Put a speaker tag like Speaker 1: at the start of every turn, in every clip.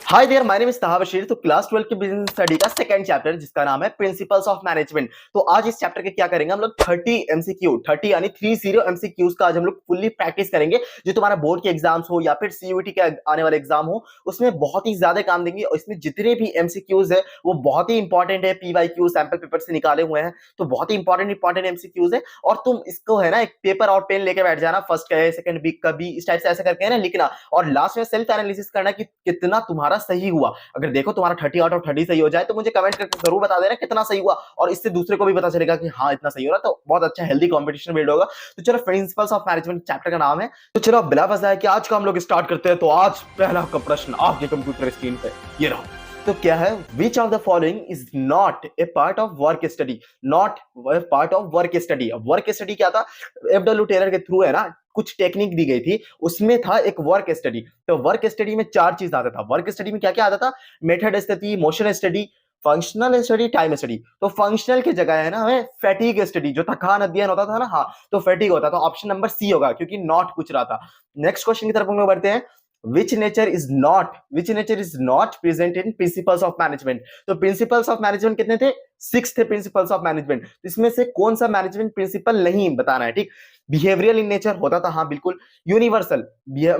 Speaker 1: Hi there, my name is Tahabshir. तो class 12 के business study का सेकंड चैप्टर जिसका नाम है प्रिंसिपल्स ऑफ मैनेजमेंट। तो आज इस चैप्टर के क्या करेंगे हम लोग 30 एमसीक्यू 30 यानी 30 एमसीक्यूज का आज हम लोग फुल्ली प्रैक्टिस करेंगे। जो तुम्हारा बोर्ड के एग्जाम्स हो या फिर सीयूईटी के आने वाले एग्जाम हो उसमें बहुत ही ज्यादा काम देंगे। और इसमें जितने भी एमसीक्यूज है वो बहुत ही इंपॉर्टेंट है, पीवाईक्यू सैंपल पेपर से निकाले हुए हैं। तो बहुत ही इंपॉर्टेंट एमसीक्यूज है और तुम इसको है ना एक पेपर और पेन लेके बैठ जाना, फर्स्ट का है सेकंड वीक का भी, इस टाइप से ऐसा करके है ना लिखना और लास्ट में सेल्फ एनालिसिस करना कि कितना तुम्हारा सही हुआ। अगर देखो तुम्हारा 30 आउट ऑफ 30 सही हो जाए तो मुझे कमेंट करके जरूर बता देना कितना सही हुआ, और इससे दूसरे को भी पता चलेगा कि हाँ इतना सही हो रहा। तो बहुत अच्छा हेल्दी कंपटीशन बिल्ड होगा। तो चलो, प्रिंसिपल्स ऑफ मैनेजमेंट चैप्टर का नाम है। तो चलो बिना वजह कि आज का हम लोग स्टार्ट करते हैं। तो आज पहला का प्रश्न आपके कंप्यूटर स्क्रीन पे ये रहा। तो क्या है, which of the following is not a part of work study? Not part of work study. Work study क्या था? एफडब्ल्यू टेलर के थ्रू है ना कुछ टेक्निक दी गई थी, उसमें था एक वर्क स्टडी। तो वर्क स्टडी में चार चीज आता था। वर्क स्टडी में क्या क्या आता था? Method study, motion study, functional study, time study. तो फंक्शनल की जगह है ना हमें फैटिग स्टडी, जो थकान अध्ययन होता था ना, हाँ तो फैटिग होता। तो ऑप्शन नंबर सी होगा क्योंकि नॉट पूछ रहा था। नेक्स्ट क्वेश्चन की तरफ हम लोग बढ़ते हैं। which nature is not present in principles of management? तो principles of management कितने थे? 6 थे principles of management। इसमें से कौन सा मैनेजमेंट प्रिंसिपल नहीं बताना है, ठीक। बिहेवियरल इन नेचर होता था, हाँ बिल्कुल। यूनिवर्सल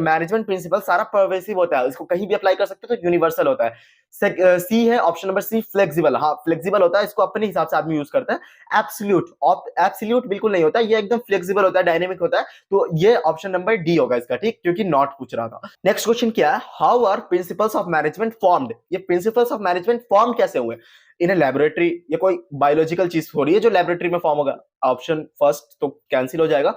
Speaker 1: मैनेजमेंट प्रिंसिपल सारा परवेसिव होता है, इसको कहीं भी अप्लाई कर सकते हो तो यूनिवर्सल होता है। सी है ऑप्शन नंबर सी, फ्लेक्सिबल। हाँ फ्लेक्सिबल होता है, इसको अपने हिसाब से आदमी यूज करता है। एब्सोल्यूट बिल्कुल नहीं होता, ये एकदम फ्लेक्सिबल होता है, डायनेमिक होता है। तो ये ऑप्शन नंबर डी होगा इसका, ठीक, क्योंकि नॉट पूछ रहा था। नेक्स्ट क्वेश्चन क्या है, how are principles of management formed? ये प्रिंसिपल्स ऑफ मैनेजमेंट फॉर्म कैसे हुए? In a laboratory. ये कोई बायोलॉजिकल चीज हो रही है जो लैबोरेटरी में फॉर्म होगा? ऑप्शन फर्स्ट तो कैंसिल हो जाएगा।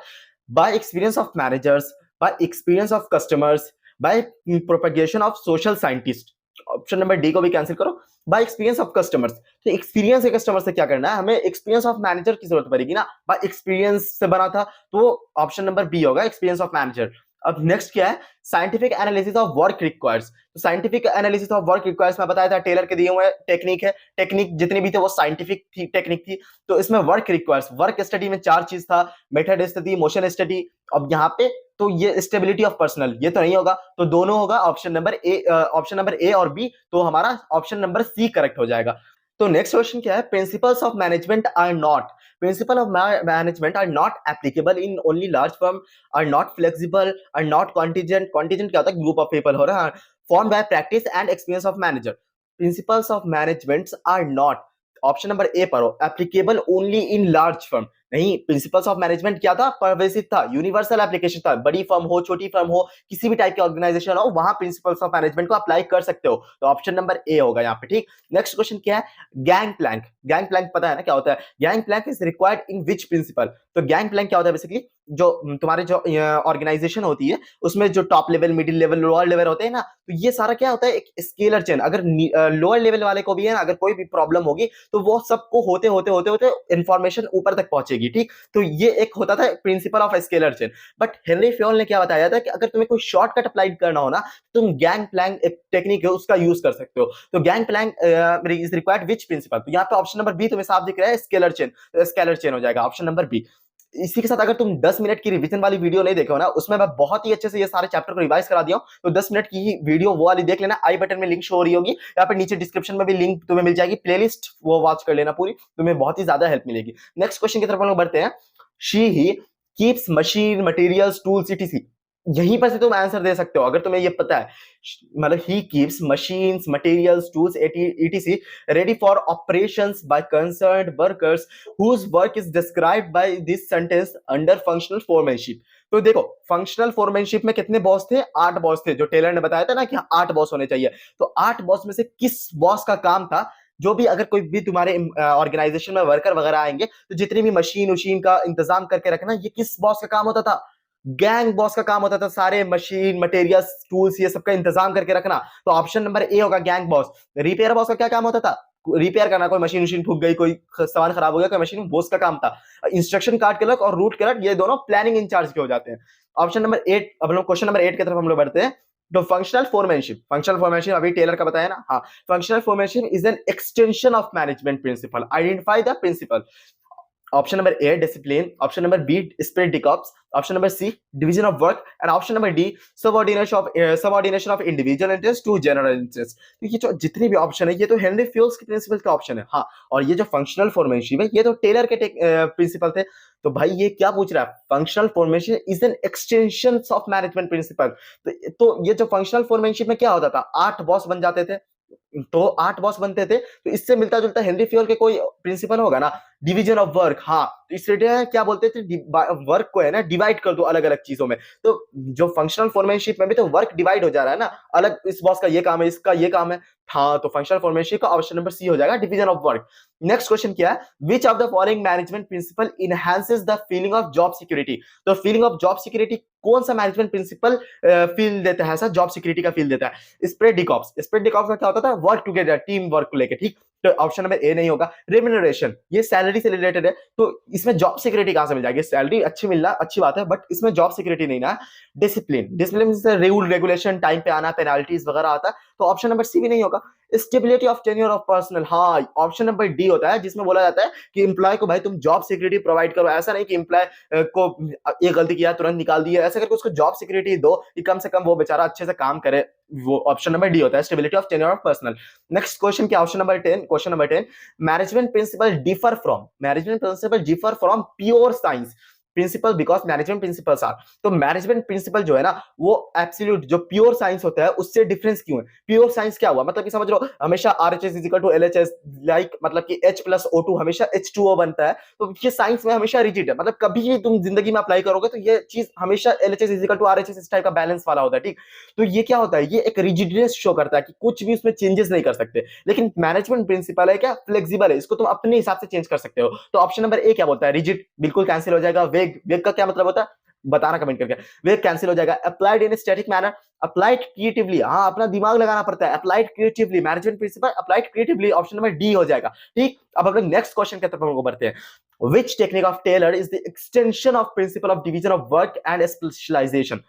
Speaker 1: By experience of managers, by experience of customers, by propagation of social scientist. Option number D को भी कैंसिल करो। बाय एक्सपीरियंस ऑफ कस्टमर्स, तो एक्सपीरियंस है कस्टमर से क्या करना है, हमें एक्सपीरियंस ऑफ मैनेजर की जरूरत पड़ेगी ना। बाय एक्सपीरियंस से बना था तो ऑप्शन नंबर बी होगा, एक्सपीरियंस ऑफ मैनेजर। अब नेक्स्ट क्या है, scientific analysis of work requires. तो scientific analysis of work requires में बताया था टेलर के दिए हुए टेक्निक है, टेक्निक जितनी भी थे वो साइंटिफिक थी, टेक्निक थी। तो इसमें वर्क रिक्वायर्स, वर्क स्टडी में चार चीज था, मेथड स्टडी, मोशन स्टडी। अब यहाँ पे तो ये स्टेबिलिटी ऑफ पर्सनल, ये तो नहीं होगा, तो दोनों होगा ऑप्शन नंबर ए और बी। तो हमारा ऑप्शन नंबर सी करेक्ट हो जाएगा। तो नेक्स्ट क्वेश्चन क्या है, principles of management are not, principle of management are not applicable in only large firm, are not flexible, are not contingent. Contingent क्या होता है? ग्रुप ऑफ पीपल हो रहा है। Form by practice and experience of manager. Principles of management are not, option number A पर हो, applicable only in large firm. नहीं, principles of management क्या था? परवेसिव था, यूनिवर्सल एप्लीकेशन था। बड़ी फर्म हो, छोटी फर्म हो, किसी भी टाइप के ऑर्गेनाइजेशन हो, वहां प्रिंसिपल्स ऑफ मैनेजमेंट को अप्लाई कर सकते हो। तो ऑप्शन नंबर ए होगा यहाँ पे, ठीक। नेक्स्ट क्वेश्चन क्या है, गैंग प्लैंक। गैंग प्लैंक पता है ना क्या होता है? Gang plank is required in which principle? तो गैंग प्लैंक क्या होता है बेसिकली, जो तुम्हारे जो ऑर्गेनाइजेशन होती है उसमें जो top level, middle level, lower level होते हैं ना, तो ये सारा क्या होता है? एक स्केलर चेन। अगर लोअर लेवल वाले को भी है ना अगर कोई भी प्रॉब्लम होगी तो वो सबको होते होते होते होते इंफॉर्मेशन ऊपर तक पहुंचेगी, ठीक। तो ये एक होता था principle of scalar chain. But Henry Fayol ने क्या बताया था कि अगर तुम्हें कोई शॉर्टकट अप्लाई करना हो ना, तुम गैंग प्लैंक एक टेक्निक है उसका यूज कर सकते हो। तो gang plank is required which principle? तो यहाँ पे ऑप्शन नंबर बी तुम्हें साफ दिख रहा है, स्केलर चेन। स्केलर चेन हो जाएगा ऑप्शन नंबर बी। इसी के साथ अगर तुम 10 मिनट की रिवीजन वाली वीडियो नहीं देखो ना, उसमें मैं बहुत ही अच्छे से ये सारे चैप्टर को रिवाइज करा दिया हूं, तो 10 मिनट की ही वीडियो वो वाली देख लेना। आई बटन में लिंक शो हो रही होगी, यहाँ पे नीचे डिस्क्रिप्शन में भी लिंक तुम्हें मिल जाएगी, प्लेलिस्ट वो वॉच कर लेना पूरी, तुम्हें बहुत ही ज्यादा हेल्प मिलेगी। नेक्स्ट क्वेश्चन की तरफ हम लोग बढ़ते हैं। She he keeps machine, materials, tools, etc.. यहीं पर से तुम आंसर दे सकते हो अगर तुम्हें ये पता है। मतलब he keeps machines, materials, tools, etc ready for operations by concerned workers whose work is described by this sentence under functional foremanship। तो देखो, फंक्शनल फोरमैनशिप में कितने बॉस थे? 8 बॉस थे, जो टेलर ने बताया था ना कि 8 बॉस होने चाहिए। तो 8 बॉस में से किस बॉस का काम था, जो भी अगर कोई भी तुम्हारे ऑर्गेनाइजेशन में वर्कर वगैरह आएंगे तो जितनी भी मशीन उशीन का इंतजाम करके रखना, ये किस बॉस का काम होता था? गैंग बॉस का काम होता था, सारे मशीन, मटेरियल्स, टूल्स ये सब का इंतजाम करके रखना। तो ऑप्शन नंबर ए होगा गैंग बॉस। रिपेयर बॉस का क्या काम होता था? रिपेयर करना, कोई मशीन मशीन फूक गई, कोई सामान खराब हो गया, कोई मशीन, बॉस का काम था। इंस्ट्रक्शन कार्ड क्लर्क और रूट क्लर्क ये दोनों प्लानिंग इंचार्ज के हो जाते हैं। ऑप्शन नंबर 8, अब हम लोग क्वेश्चन नंबर 8 की तरफ हम लोग बढ़ते हैं। तो फंक्शनल फोरमैनशिप अभी टेलर का बताया ना, हाँ। Functional foremanship is an extension of management principle, identify the principle. Option number A discipline, option number B esprit de corps, option number C division of work and option number D subordination of individual interest to general interest. तो ये जो जितने भी option है ये तो Henry Fayol's के principle का ऑप्शन है। हाँ, और ये जो फंक्शनल फॉर्मेशन है ये तो टेलर के प्रिंसिपल थे। तो भाई ये क्या पूछ रहा है, functional formation is an extension of management principle. तो ये जो फंक्शनल फॉर्मेशन में क्या होता था, 8 बॉस बन जाते थे, तो 8 बॉस बनते थे, तो इससे मिलता जुलता हेनरी फ्यूल के कोई प्रिंसिपल होगा ना, डिवीजन ऑफ वर्क। हाँ, तो इसलिए क्या बोलते थे, वर्क को है ना डिवाइड कर दो अलग अलग चीजों में। तो जो फंक्शनल फॉर्मेनशिप में भी तो वर्क डिवाइड हो जा रहा है ना, अलग इस बॉस का ये काम है, इसका ये काम है। हाँ, तो फंक्शनल फॉर्मेनशिप का ऑप्शन नंबर सी हो जाएगा, division of work. Next question क्या है, which of the following management principle enhances the feeling of job security. तो फीलिंग ऑफ जॉब सिक्योरिटी कौन सा मैनेजमेंट प्रिंसिपल फील देता है, ऐसा जॉब सिक्योरिटी का फील देता है। स्प्रेड डिकॉप्स, स्प्रेड डिकॉप्स का क्या होता था, वर्क टुगेदर, टीम वर्क को लेकर, ठीक। तो ऑप्शन नंबर ए नहीं होगा। रेम्यूनरेशन, ये सैलरी से रिलेटेड है, तो इसमें जॉब सिक्योरिटी कहां से मिल जाएगी, सैलरी अच्छी मिलना अच्छी बात है, बट इसमें जॉब सिक्योरिटी नहीं ना। डिसिप्लिन, डिसिप्लिन से रूल रेगुलेशन, टाइम पे आना, पेनाल्टीज वगैरह आता है, तो ऑप्शन नंबर सी भी नहीं होगा। Stability of tenure of personal, हाँ, ऑप्शन नंबर डी होता है, जिसमें बोला जाता है कि एम्प्लॉय को भाई तुम जॉब सिक्योरिटी प्रोवाइड करो। ऐसा नहीं कि एम्प्लॉय को ये गलती किया तुरंत निकाल दिया, ऐसा करके उसको जॉब सिक्योरिटी दो कि कम से कम वो बेचारा अच्छे से काम करे। वो ऑप्शन नंबर डी होता है, stability of tenure of personnel. Next question क्या, option number 10, question number 10, management principle differ from pure science principle because management principles are. तो मैनेजमेंट प्रिंसिपल जो है ना वो एब्सोल्यूट जो प्योर साइंस होता है उससे डिफरेंस क्यों है। प्योर साइंस क्या हुआ, मतलब कि समझ लो हमेशा RHS is equal to LHS, like मतलब कि H प्लस O2 हमेशा H2O बनता है। तो ये साइंस में हमेशा रिजिड है, मतलब कभी भी तुम जिंदगी में अप्लाई करोगे तो ये चीज हमेशा LHS is equal to RHS इस टाइप का बैलेंस वाला होता है, ठीक। तो ये क्या होता है, ये एक रिजिडनेस शो करता है कि कुछ भी उसमें चेंजेस नहीं कर सकते। लेकिन मैनेजमेंट प्रिंसिपल है क्या, फ्लेक्सिबल है, इसको तुम अपने हिसाब से चेंज कर सकते हो। तो ऑप्शन नंबर ए क्या बोलता है, रिजिड, बिल्कुल कैंसिल हो जाएगा। वेग, वेग का क्या मतलब होता है बताना कमेंट करके, वेग कैंसिल हो जाएगा। Applied in static manner, applied creatively, हाँ अपना दिमाग लगाना पड़ता है, applied creatively, management principle applied creatively, option number D हो जाएगा, ठीक। अब हम लोग नेक्स्ट क्वेश्चन की तरफ हम लोग बढ़ते हैं। Which technique of Taylor is the extension of principle of division of work and specialization?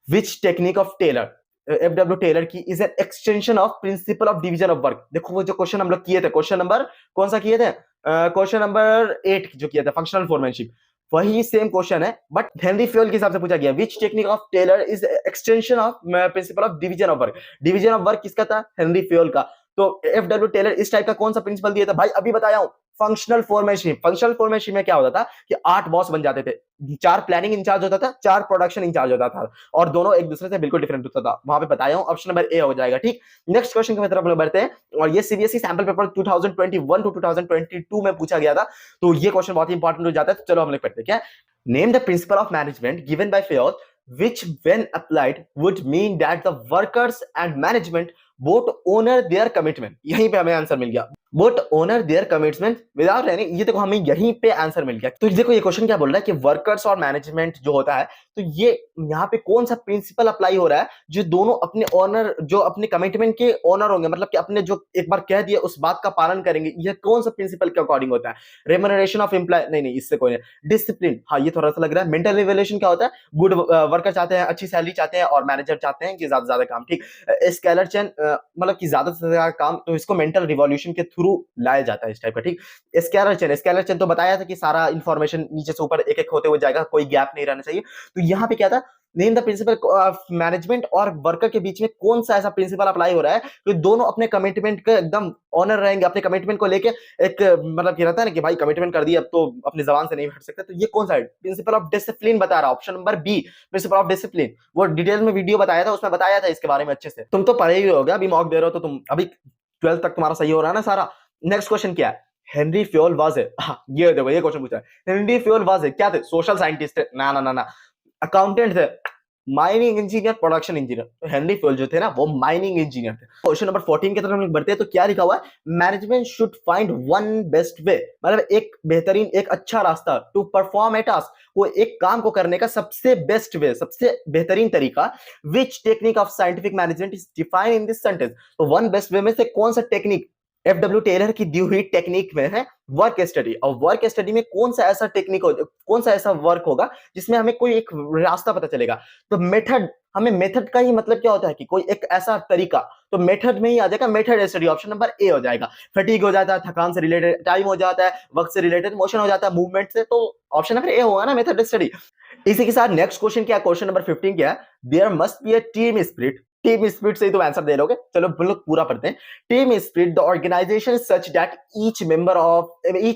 Speaker 1: Which technique of Taylor, FW Taylor की is an extension of principle of division of work. देखो वो जो क्वेश्चन हम लोग किए थे, question number कौन सा किए थे, क्वेश्चन नंबर 8 जो किया था फंक्शनल फॉर्मेनशिप, वही सेम क्वेश्चन है बट हेनरी फ्यूल के हिसाब से पूछा गया। Which technique of Taylor is extension of principle of division of work. Division of work किसका था, हेनरी फ्यूल का। तो FW टेलर इस टाइप का कौन सा प्रिंसिपल दिया था भाई, अभी बताया हूं, फंक्शनल फॉर्मेशन। फंक्शनल फॉर्मेशन में क्या होता था कि 8 बॉस बन जाते थे, 4 प्लानिंग इंचार्ज होता था, 4 प्रोडक्शन इंचार्ज होता था, और दोनों एक दूसरे से बिल्कुल डिफरेंट होता था। वहां पे बताया हूं, ऑप्शन नंबर ए हो जाएगा, ठीक। नेक्स्ट क्वेश्चन की तरफ बढ़ते हैं, और ये सीबीएसई सैंपल पेपर 2021 टू 2022 में पूछा गया था, तो ये क्वेश्चन बहुत ही इंपॉर्टेंट हो जाता है। तो चलो हम लोग पढ़ते हैं, क्या name the principle of management given by fuel which when applied would mean that the workers and management both honor their commitment। यहीं पे हमें आंसर मिल गया, both honor their commitment without any, ये देखो हमें यहीं पे आंसर मिल गया। तो देखो ये क्वेश्चन क्या बोल रहा है कि वर्कर्स और मैनेजमेंट जो होता है, तो ये यहाँ पे कौन सा प्रिंसिपल अप्लाई हो रहा है, जो दोनों अपने ऑनर, जो अपने कमिटमेंट के ऑनर होंगे, मतलब कि अपने जो एक बार कह दिया उस बात का पालन करेंगे, ये कौन सा प्रिंसिपल के अकॉर्डिंग होता है। रेम्यूनरेशन ऑफ एम्प्लॉय, नहीं इससे कोई नहीं। डिसिप्लिन, हाँ ये थोड़ा सा लग रहा है। मेंटल रिवोल्यूशन क्या होता है, गुड वर्कर चाहते हैं, अच्छी सैलरी चाहते हैं, और मैनेजर चाहते हैं कि ज्यादा से ज्यादा काम, ठीक। स्केलर चेन मतलब कि ज्यादा से ज्यादा काम, तो इसको मेंटल रिवॉल्यूशन के थ्रू लाया जाता है इस टाइप का, ठीक। स्केलर चेन तो बताया था कि सारा इंफॉर्मेशन नीचे से ऊपर एक एक होते हुए जाएगा, कोई गैप नहीं रहना चाहिए। तो यहाँ पे क्या था, name the principle of management और वर्कर के बीच में कौन सा ऐसा प्रिंसिपल अप्लाई हो रहा है कि दोनों अपने कमिटमेंट के एकदम ऑनर रहेंगे, अपने कमिटमेंट को लेके एक मतलब ये रहता है ना कि भाई कमिटमेंट कर दिया अब तो अपनी जबान से नहीं हट सकते। तो ये कौन सा है, प्रिंसिपल ऑफ डिसिप्लिन बता रहा, option number B, principle of discipline. वो डिटेल में वीडियो बताया था, उसमें बताया था इसके बारे में अच्छे से, तुम तो पढ़े ही होगा, अभी मॉक दे रहे हो तो तुम अभी 12th तक तुम्हारा सही हो रहा है ना सारा। नेक्स्ट क्वेश्चन क्या है, हेनरी फ्यूल वाज है, ये देखो ये क्वेश्चन पूछा है, हेनरी फ्यूल वाज है क्या थे, सोशल साइंटिस्ट थे, ना अकाउंटेंट थे, माइनिंग इंजीनियर, प्रोडक्शन इंजीनियर। तो हेनरी फ्यूल जो थे ना वो माइनिंग इंजीनियर थे। क्वेश्चन नंबर 14 की तरफ हम बढ़ते हैं, तो क्या लिखा हुआ है, management should find one best way, मतलब एक बेहतरीन, एक अच्छा रास्ता, टू परफॉर्म ए टास्क, वो एक काम को करने का सबसे बेस्ट वे, सबसे बेहतरीन तरीका। विच technique of scientific management is defined in this sentence. तो वन बेस्ट वे में से कौन सा टेक्निक FW टेलर की दी हुई टेक्निक में है वर्क स्टडी, और वर्क स्टडी में कौन सा ऐसा टेक्निक हो, कौन सा ऐसा वर्क होगा जिसमें हमें कोई एक रास्ता पता चलेगा। तो मेथड, हमें मेथड का ही मतलब क्या होता है कि कोई एक ऐसा तरीका, तो मेथड में ही आ जाएगा मेथड स्टडी, ऑप्शन नंबर ए हो जाएगा। फटीग हो जाता है, थकान से रिलेटेड, टाइम हो जाता है, वक्त से रिलेटेड, मोशन हो जाता है, मूवमेंट से, तो ऑप्शन नंबर ए होगा ना मेथड स्टडी। इसी के साथ नेक्स्ट क्वेश्चन क्या, क्वेश्चन नंबर 15 क्या है, there must be a team spirit. Team spirit से ही तो आंसर दे लोगे, चलो हम लोग पूरा पढ़ते हैं। Team spirit the organisation such that each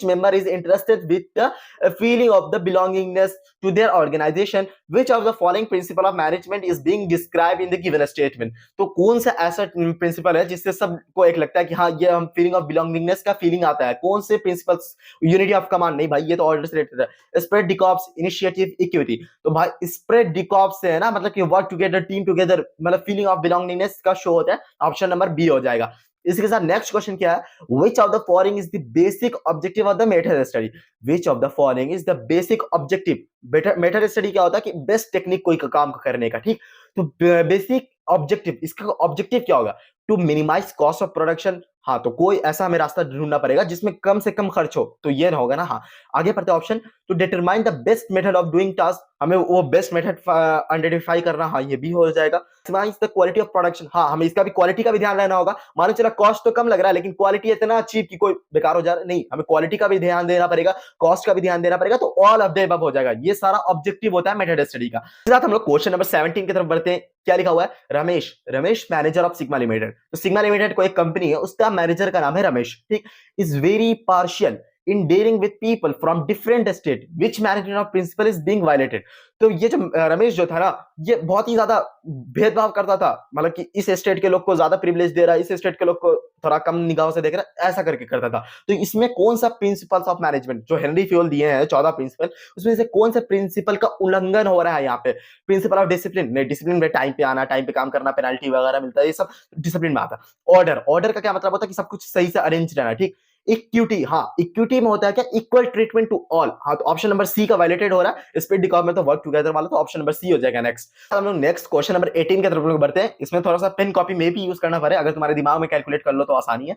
Speaker 1: member is interested with the feeling of the belongingness to their organisation, which of the following principle of management is being described in the given statement. तो कौन सा ऐसा principal है जिससे सबको एक लगता है कि हाँ ये हम फीलिंग ऑफ बिलोंगिंगनेस का फीलिंग आता है, कौन से प्रिंसिपल्स, यूनिटी ऑफ कमांड नहीं भाई, ये तो ऑर्डर से रिलेटेड है, स्प्रेड डिकॉप्स, इनिशिएटिव, इक्विटी। तो भाई स्प्रेड डिकॉप्स से है ना, मतलब कि वर्क टुगेदर, टीम टुगेदर, मतलब फीलिंग ऑफ बिलोंगिंगनेस का शो होता है, ऑप्शन नंबर बी हो जाएगा। इसके साथ नेक्स्ट क्वेश्चन क्या है, which of the following is the basic objective of the method study. Which of the following is the basic objective. Method study क्या होता है कि बेस्ट टेक्निक कोई काम करने का, ठीक। तो बेसिक ऑब्जेक्टिव, इसका ऑब्जेक्टिव क्या होगा, to minimise cost of production. हाँ, तो कोई ऐसा हमें रास्ता ढूंढना पड़ेगा जिसमें कम से कम खर्च हो, तो ये ना होगा ना। हाँ, आगे पढ़ते हैं option, to determine the best method of doing task, हमें वो बेस्ट मेथड आइडेंटिफाई करना, हाँ ये भी हो जाएगा। Maximise the quality of production, हाँ हमें इसका भी क्वालिटी का भी ध्यान रहना होगा। मानो चला कॉस्ट तो कम लग रहा है लेकिन क्वालिटी इतना चीप कि कोई बेकार हो जा रहा है, नहीं, हमें क्वालिटी का भी ध्यान देना पड़ेगा, कॉस्ट का भी ध्यान देना पड़ेगा, तो ऑल ऑफ द अबव हो जाएगा। ये सारा ऑब्जेक्टिव होता है मेथड स्टडी का। इसके साथ हम लोग क्वेश्चन नंबर 17 की तरफ बढ़ते हैं। क्या लिखा हुआ है, Ramesh manager of sigma limited. तो सिग्मा लिमिटेड कोई कंपनी है, उसका मैनेजर का नाम है रमेश, ठीक। Is very partial in dealing with people from different state, which management of principle is being violated। तो ये जो रमेश जो था ना, ये बहुत ही ज्यादा भेदभाव करता था, मतलब कि इस स्टेट के लोग को ज्यादा प्रिविलेज दे रहा है, इस स्टेट के लोग को थोड़ा कम निगाहों से देख रहा है, ऐसा करके करता था। तो इसमें कौन सा प्रिंसिपल्स ऑफ मैनेजमेंट, जो हेनरी फ्यूल दिए हैं 14 प्रिंसिपल, उसमें से कौन से प्रिंसिपल का उल्लंघन हो रहा है यहाँ पे। प्रिंसिपल ऑफ डिसिप्लिन, नहीं, डिसिप्लिन में टाइम पे आना, टाइम पे काम करना, पेनल्टी वगैरह मिलता है, ये सब डिसिप्लिन में आता है। ऑर्डर का क्या मतलब होता है कि सब कुछ सही से अरेंज रहना, ठीक। इक्विटी, हाँ इक्विटी में होता है क्या, इक्वल ट्रीटमेंट टू ऑल, हाँ तो ऑप्शन नंबर सी का वायलेटेड हो रहा है। स्पीड डिकॉप में तो वर्क टुगेदर वाला, तो ऑप्शन नंबर सी हो जाएगा। नेक्स्ट हम लोग नेक्स्ट क्वेश्चन नंबर 18 की तरफ बढ़ते हैं। इसमें थोड़ा सा पेन कॉपी में भी यूज करना पड़े, अगर तुम्हारे दिमाग में कैलकुलेट कर लो तो आसानी है।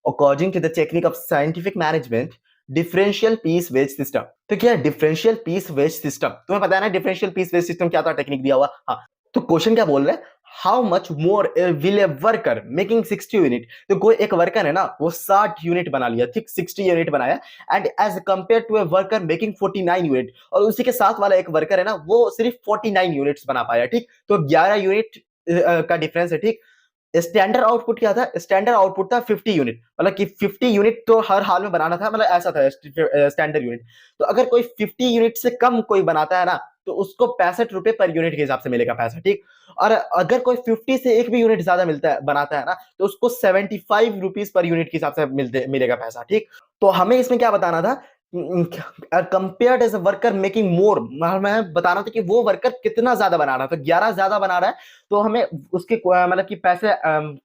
Speaker 1: According to the technique of scientific management, differential piece wage system. तो क्या है डिफरेंशियल पीस वेज सिस्टम, तुम्हें पता है ना डिफरेंशियल पीस वेज सिस्टम क्या था, टेक्निक दिया हुआ। हाँ, तो क्वेश्चन क्या बोल रहे हैं, how much more will a worker making 60 unit. तो कोई एक वर्कर है ना, वो 60 यूनिट बना लिया, ठीक, 60 यूनिट बनाया, and as compare to a worker making 49 unit, और उसी के साथ वाला एक वर्कर है ना, वो सिर्फ 49 यूनिट्स बना पाया, ठीक। तो 11 यूनिट का डिफरेंस है, ठीक। स्टैंडर्ड आउटपुट क्या था, स्टैंडर्ड आउटपुट था 50 यूनिट, मतलब कि 50 यूनिट तो हर हाल में बनाना था, मतलब ऐसा था स्टैंडर्ड यूनिट। तो अगर कोई 50 यूनिट से कम कोई बनाता है ना, तो उसको 65 रुपए पर यूनिट के हिसाब से मिलेगा पैसा, ठीक। और अगर कोई 50 से एक भी यूनिट ज्यादा मिलता है, बनाता है ना, तो उसको 75 रुपीज पर यूनिट के हिसाब से मिलेगा पैसा, ठीक। तो हमें इसमें क्या बताना था, compared as a worker making more, मैं बताना था कि वो वर्कर कितना ज्यादा बना रहा है, तो 11 ज्यादा बना रहा है, तो हमें उसके मतलब कि पैसे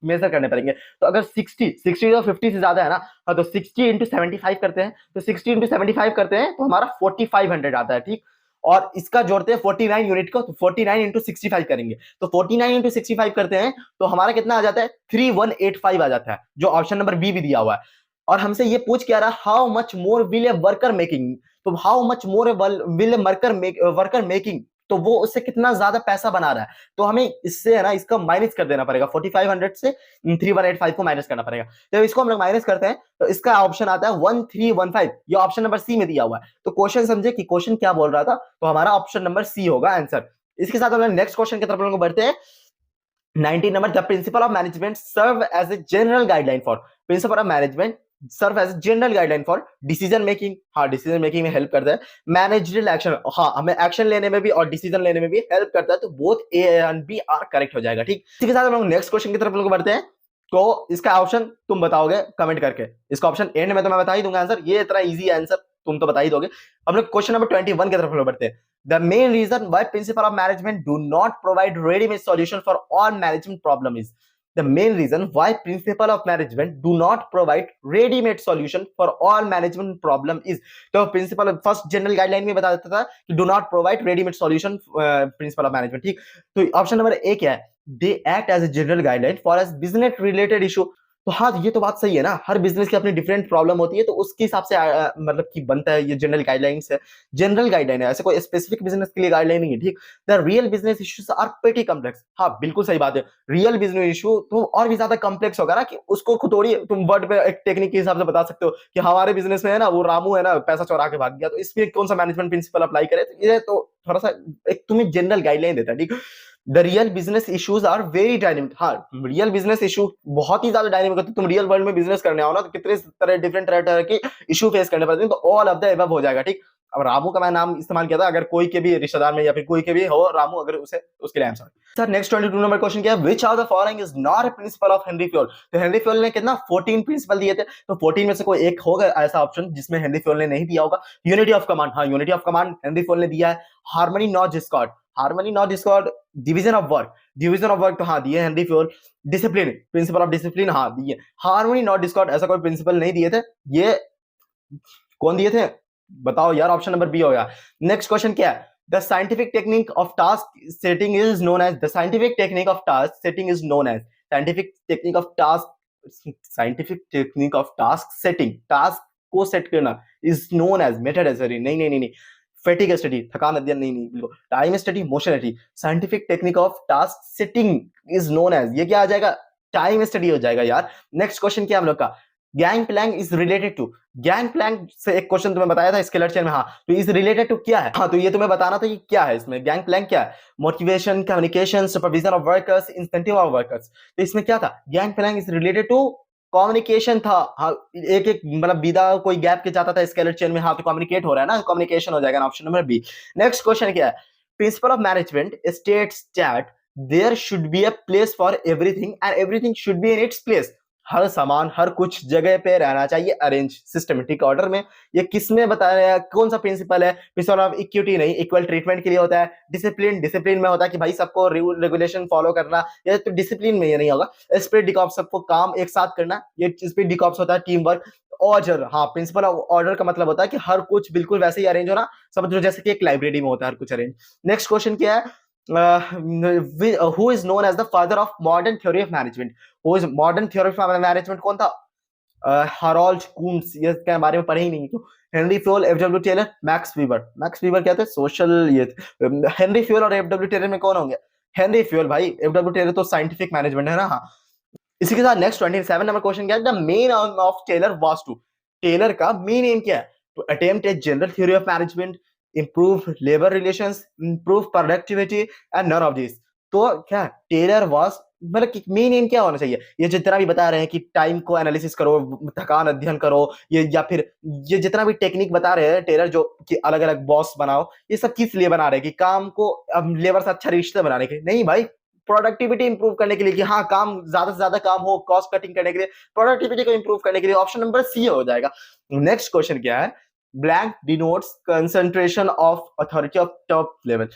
Speaker 1: मेजर करने पड़ेंगे। तो अगर 60 तो 50 से ज्यादा है ना, हाँ, तो 60 इंटू 75 करते हैं, तो 60 इंटू 75 करते हैं तो हमारा 4500 आता है, ठीक। और इसका जोड़ते हैं 49 यूनिट को, तो 49 इंटू 65 करेंगे, तो 49 इंटू 65 करते हैं तो हमारा कितना आ जाता है, 3185 आ जाता है, जो ऑप्शन नंबर बी भी दिया हुआ है। और हमसे ये पूछ क्या रहा, how much more will a worker making, तो how much more will a worker making, तो वो उससे कितना ज्यादा पैसा बना रहा है। तो हमें इससे है ना, इसका माइनस कर देना पड़ेगा, 4500 से 3185 को माइनस करना पड़ेगा। तो इसको हम लोग माइनस करते हैं तो इसका ऑप्शन आता है 1315, ये ऑप्शन नंबर सी में दिया हुआ है। तो क्वेश्चन समझे कि क्वेश्चन क्या बोल रहा था, तो हमारा ऑप्शन नंबर सी होगा आंसर। इसके साथ हम लोग नेक्स्ट क्वेश्चन की तरफ लोग बढ़ते हैं। 19 नंबर, the principle of management serve as a general guideline for, principle of management serve as general guideline for decision making, हाँ डिसीजन मेकिंग में हेल्प करता है। मैनेजरियल एक्शन, हाँ हमें एक्शन लेने में भी और डिसीजन लेने में भी हेल्प करता है, तो both A and B are correct हो जाएगा, ठीक। इसी के साथ हम लोग नेक्स्ट क्वेश्चन की तरफ लोग बढ़ते हैं। तो इसका ऑप्शन तुम बताओगे कमेंट करके, इसका ऑप्शन एंड में तो मैं बता ही दूंगा आंसर, ये इतना इजी आंसर तुम तो बता ही दोगे। हम लोग क्वेश्चन नंबर 21 की तरफ लोग बढ़ते हैं। The main reason why principle of management do not provide ready-made solution for all management problem is, the main reason why principle of management do not provide ready-made solution for all management problem is, तो principle first general guideline में बता देता था कि do not provide ready-made solution principle of management, ठीक। तो option number ए क्या है, they act as a general guideline for as business related issue, तो हाँ, ये तो बात सही है ना, हर बिजनेस की अपनी डिफरेंट प्रॉब्लम होती है, तो उसके हिसाब से मतलब कि बनता है, ये जनरल गाइडलाइंस है, जनरल गाइडलाइन है, ऐसे कोई स्पेसिफिक बिजनेस के लिए गाइडलाइन नहीं है, ठीक। The real business issues are petty complex. हाँ, बिल्कुल सही बात है, रियल बिजनेस इशू तो और भी ज्यादा कॉम्प्लेक्स होगा ना, कि उसको थोड़ी तुम वर्ड पे एक टेक्निक के हिसाब से बता सकते हो कि हमारे बिजनेस में है ना, वो रामू है ना, पैसा चोरा के भाग गया, तो इसमें कौन सा मैनेजमेंट प्रिंसिपल अप्लाई करे, तो ये तो थोड़ा सा एक तुम्हें जनरल गाइडलाइन देता है, ठीक। The real business issues are very dynamic. हाँ, रियल बिजनेस इशू बहुत ही ज्यादा डायनेमिक होते हैं, तुम रियल वर्ल्ड में बिजनेस करने आओ ना, तो कितने तरह डिफरेंट तरह के इशू फेस करने पड़ते हैं, तो ऑल ऑफ द एबव हो जाएगा, ठीक। अब रामू का मैं नाम इस्तेमाल किया था, अगर कोई के भी रिश्तेदार में या फिर कोई के भी हो रामू, अगर उसे, उसके लिए I am sorry. Sir next 22 number question क्या है, which of the following is not a principle of Henry Fayol. तो हेनरी फ्योल ने कितना 14 प्रिंसिपल दिए थे, तो 14 में से कोई एक होगा ऐसा ऑप्शन जिसमें हेनरी फ्योल ने नहीं दिया होगा। यूनिटी ऑफ कमांड, हाँ unity of command Henry Fayol ने दिया है। Harmony not Discord, harmony not Discord. Division of work, division of work तो हाँ दिए Henry Fayol. Discipline, principal of discipline हाँ दिए। हार्मनी नॉट डिस्कॉर्ड ऐसा कोई प्रिंसिपल नहीं दिए थे, ये कौन दिए थे बताओ यार, ऑप्शन नंबर बी हो गया। नेक्स्ट क्वेश्चन क्या है, the scientific technique of task setting is known as, the scientific technique of task setting is known as, scientific technique of task, scientific technique of task setting, task को set करना is known as method as, नहीं नहीं नहीं नहीं, fatigue study थकान अध्ययन, नहीं नहीं बिल्कुल, time study motion study, scientific technique of task setting is known as, ये क्या आ जाएगा, टाइम स्टडी हो जाएगा यार। नेक्स्ट क्वेश्चन क्या हम लोग का, gang plank is related to, gang plank से एक क्वेश्चन तुम्हें बताया था स्केलर चेन में, हाँ तो इज रिलेटेड टू क्या है, हाँ तो ये तुम्हें बताना था कि क्या है इसमें, गैंग प्लैंक क्या है, motivation, communication, supervision of workers, incentive of workers, तो इसमें क्या था, gang plank is related to communication था। हाँ, एक एक मतलब बिना कोई गैप के जाता था स्केलर चेन में, हाँ तो कम्युनिकेट हो रहा है ना, कम्युनिकेशन हो जाएगा, option number B. Next question क्या है, principle of management states that there should be a place for everything and everything should be in its place, हर सामान हर कुछ जगह पे रहना चाहिए अरेंज सिस्टमेटिक ऑर्डर में, ये किसमें बताया है, कौन सा प्रिंसिपल है, प्रिंसिपल ऑफ इक्विटी नहीं, इक्वल ट्रीटमेंट के लिए होता है। डिसिप्लिन, डिसिप्लिन में होता है कि भाई सबको रूल रेगुलेशन फॉलो करना, ये तो डिसिप्लिन में ये नहीं होगा। स्पिरिट डिकॉप्स, सबको काम एक साथ करना, ये स्पिरिट डिकॉप्स होता है, टीम वर्क। ऑर्डर, हाँ प्रिंसिपल ऑफ ऑर्डर का मतलब होता है कि हर कुछ बिल्कुल वैसे ही अरेंज होना, समझ जैसे कि एक लाइब्रेरी में होता है हर कुछ अरेंज। नेक्स्ट क्वेश्चन क्या है, who is known as the father of modern theory of management, who is modern theory of management कौन था, हरोल्ड कून्स, ये इसके बारे में पढ़े ही नहीं, तो Henri Fayol, F W Taylor, Max Weber, Max Weber क्या थे सोशल, ये हेनरी फ्योल और एफडब्ल्यू टेलर में कौन होंगे, हेनरी फ्योल भाई, एफडब्ल्यू टेलर तो साइंटिफिक मैनेजमेंट है ना, हाँ। इसी के साथ नेक्स्ट 27 नंबर क्वेश्चन क्या है, the main aim of Taylor was to, Taylor का मेन एम क्या है, to attempt a general theory of management, improve labor relations, improve productivity and none of these। तो क्या टेलर वाज मतलब main aim क्या होना चाहिए, ये जितना भी बता रहे हैं कि टाइम को एनालिसिस करो, थकान अध्ययन करो, ये या फिर ये जितना भी टेक्निक बता रहे हैं टेलर जो कि अलग अलग बॉस बनाओ, ये सब किस लिए बना रहे हैं कि काम को अब लेबर से अच्छा रिश्ता बनाने के, नहीं भाई प्रोडक्टिविटी इंप्रूव करने के लिए, कि हाँ काम ज्यादा से ज्यादा काम हो, कॉस्ट कटिंग करने के लिए, प्रोडक्टिविटी को इंप्रूव करने के लिए, ऑप्शन नंबर सी हो जाएगा। नेक्स्ट क्वेश्चन क्या है, blank denotes concentration of authority of top level,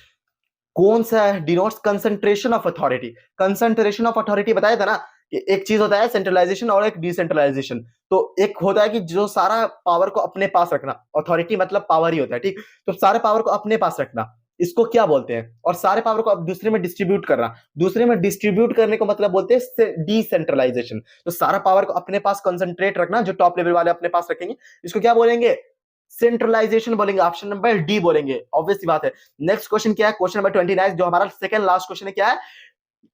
Speaker 1: कौन सा है, denotes concentration of authority, concentration of authority बताया था ना, एक चीज होता है सेंट्रलाइजेशन और एक डिसेंट्रलाइजेशन, तो एक होता है कि जो सारा पावर को अपने पास रखना, अथॉरिटी मतलब पावर ही होता है, ठीक, तो सारे पावर को अपने पास रखना इसको क्या बोलते हैं, और सारे पावर को अब दूसरे में डिस्ट्रीब्यूट करना, दूसरे में डिस्ट्रीब्यूट करने को मतलब बोलते हैं डिसेंट्रलाइजेशन, तो सारा पावर को अपने पास कंसंट्रेट रखना, जो टॉप लेवल वाले अपने पास रखेंगे, इसको क्या बोलेंगे, सेंट्रलाइजेशन बोलेंगे, ऑप्शन नंबर डी बोलेंगे, ऑब्वियस सी बात है। नेक्स्ट क्वेश्चन क्या है, क्वेश्चन नंबर 29 जो हमारा सेकंड लास्ट क्वेश्चन है, क्या है,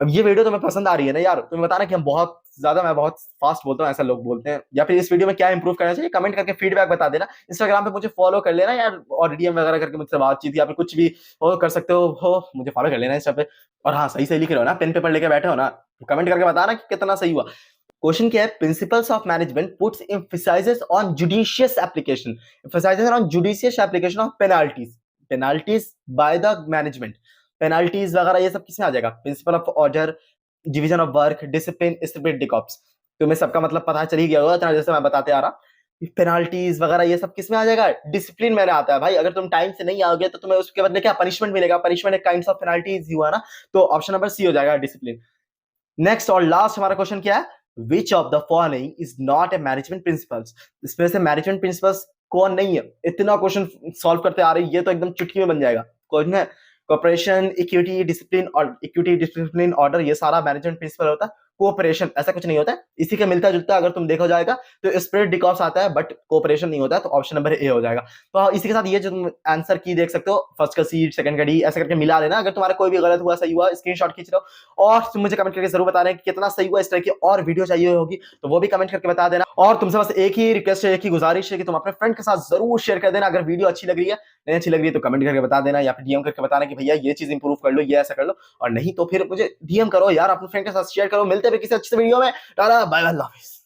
Speaker 1: अब ये वीडियो तुम्हें पसंद आ रही है ना यार, तुम्हें बताना कि हम बहुत ज्यादा, मैं बहुत फास्ट बोलता हूँ ऐसा लोग बोलते हैं, या फिर इस वीडियो में क्या इंप्रूव करना चाहिए, कमेंट करके फीडबैक बता देना, इंस्टाग्राम पे मुझे फॉलो कर लेना यार, और डीएम वगैरह करके मुझसे बातचीत या फिर कुछ भी हो कर सकते हो मुझे फॉलो कर लेना इंस्टा पे, और हाँ सही सही लिख रहे हो ना, पेन पेपर लेके बैठे हो ना, कमेंट करके बताना कि कितना सही हुआ। क्वेश्चन क्या है, principles of management puts emphasizes on judicious application, emphasizes on judicious application of penalties, penalties by the management, penalties वगैरह ये सब किसमें आ जाएगा, principle of order, division of work, discipline, esprit de corps, तुम्हें सबका मतलब पता चल ही गया होगा इतना जैसे मैं बताते आ रहा, पेनाल्टीज वगैरह ये सब किसमें आ जाएगा, डिसिप्लिन में आता है भाई, अगर तुम टाइम से नहीं आओगे तो तुम्हें उसके बदले क्या पनिशमेंट मिलेगा, पनिशमेंट एक काइंड्स ऑफ पेनाल्टीज हुआ ना, तो ऑप्शन नंबर सी हो जाएगा डिसिप्लिन। नेक्स्ट और लास्ट हमारा क्वेश्चन क्या है, which of the following is not a management principles, इसमें से मैनेजमेंट प्रिंसिपल्स कौन नहीं है, इतना क्वेश्चन सॉल्व करते आ रही है, ये तो एकदम चुटकी में बन जाएगा क्वेश्चन है, कॉर्पोरेशन, इक्विटी, डिसिप्लिन और इक्विटी, डिसिप्लिन, ऑर्डर, ये सारा मैनेजमेंट प्रिंसिपल होता है, कोऑपरेशन, ऐसा कुछ नहीं होता है, इसी के मिलता जुलता अगर तुम देखा जाएगा तो स्पिरिट डिकॉप्स आता है बट कोऑपरेशन नहीं होता है, तो ऑप्शन नंबर ए हो जाएगा। तो इसी के साथ ये जो तुम आंसर की देख सकते हो, फर्स्ट का सी सेकंड का डी ऐसे करके मिला लेना। अगर तुम्हारा कोई भी गलत हुआ सही हुआ स्क्रीनशॉट खींच लो और तुम मुझे कमेंट करके जरूर बता रहे हैं कि कितना सही हुआ। इस तरह की और वीडियो चाहिए होगी तो वो भी कमेंट करके बता देना। और तुमसे बस एक ही रिक्वेस्ट है, एक ही गुजारिश है कि तुम अपने फ्रेंड के साथ जरूर शेयर कर देना। अगर वीडियो अच्छी लग रही है, नहीं अच्छी लग रही है तो कमेंट करके बता देना या फिर डीएम करके बताना कि भैया ये चीज इंप्रूव कर लो, ये ऐसा कर लो। और नहीं तो फिर मुझे डीएम करो यार, अपने फ्रेंड के साथ शेयर करो। मिलते हैं किसी अच्छे वीडियो में। टाटा बाय बाय, अल्लाह हाफिज़।